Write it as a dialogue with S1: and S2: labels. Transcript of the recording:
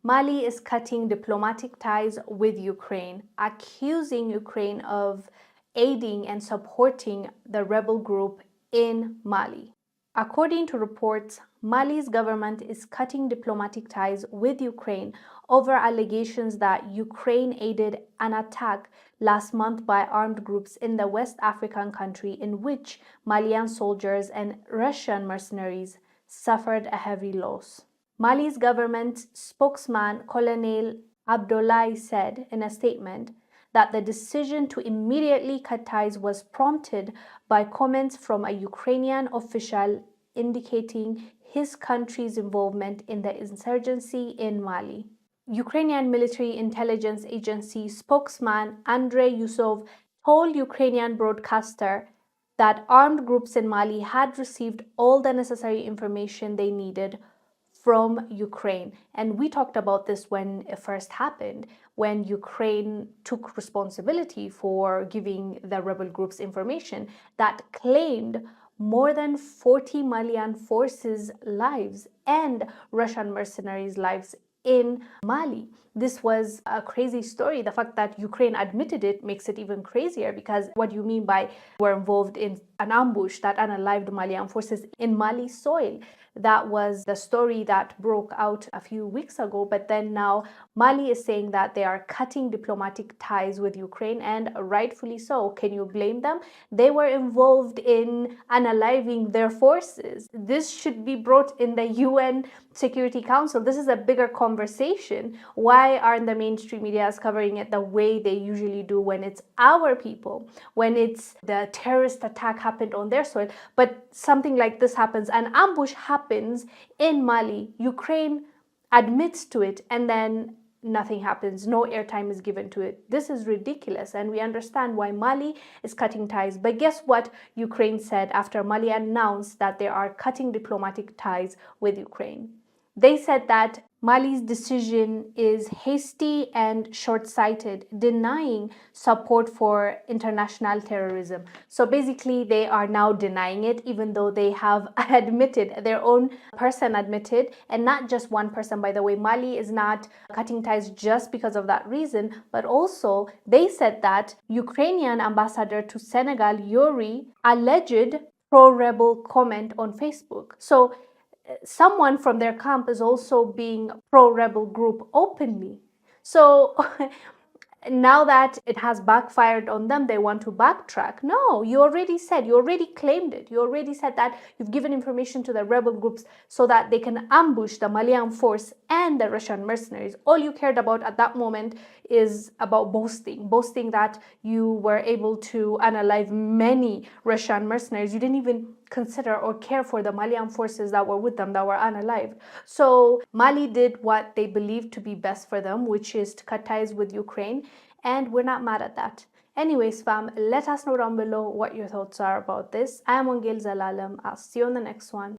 S1: Mali is cutting diplomatic ties with Ukraine, accusing Ukraine of aiding and supporting the rebel group in Mali. According to reports, Mali's government is cutting diplomatic ties with Ukraine over allegations that Ukraine aided an attack last month by armed groups in the West African country in which Malian soldiers and Russian mercenaries suffered a heavy loss. Mali's government spokesman Colonel Abdoulaye said in a statement that the decision to immediately cut ties was prompted by comments from a Ukrainian official indicating his country's involvement in the insurgency in Mali. Ukrainian military intelligence agency spokesman Andrei Yusov told Ukrainian broadcaster that armed groups in Mali had received all the necessary information they needed from Ukraine. And we talked about this when it first happened, when Ukraine took responsibility for giving the rebel groups information that claimed more than 40 Malian forces' lives and Russian mercenaries' lives in Mali. This was a crazy story. The fact that Ukraine admitted it makes it even crazier, because what do you mean by were involved in an ambush that unalived Malian forces in Mali soil? That was the story that broke out a few weeks ago, but then now Mali is saying that they are cutting diplomatic ties with Ukraine, and rightfully so. Can you blame them? They were involved in unaliving their forces. This should be brought in the UN Security Council. This is a bigger conversation. Why aren't the mainstream media covering it the way they usually do when it's our people, when it's the terrorist attack happened on their soil, but something like this happens, an ambush happens in Mali, Ukraine admits to it, and then nothing happens, no airtime is given to it. This is ridiculous, and we understand why Mali is cutting ties. But guess what Ukraine said after Mali announced that they are cutting diplomatic ties with Ukraine? They said that Mali's decision is hasty and short-sighted, denying support for international terrorism. So basically, they are now denying it, even though they have admitted, their own person admitted, and not just one person, by the way. Mali is not cutting ties just because of that reason, but also they said that Ukrainian ambassador to Senegal, Yuri, alleged pro-rebel comment on Facebook. So someone from their camp is also being pro-rebel group openly. So now that it has backfired on them, they want to backtrack. No, you already said, you already claimed it. You already said that you've given information to the rebel groups so that they can ambush the Malian force and the Russian mercenaries. All you cared about at that moment is about boasting that you were able to unalive many Russian mercenaries. You didn't even consider or care for the Malian forces that were with them, that were unalived. So Mali did what they believed to be best for them, which is to cut ties with Ukraine, and we're not mad at that. Anyways, fam, let us know down below what your thoughts are about this. I am Wongel Zelalem. I'll see you on the next one.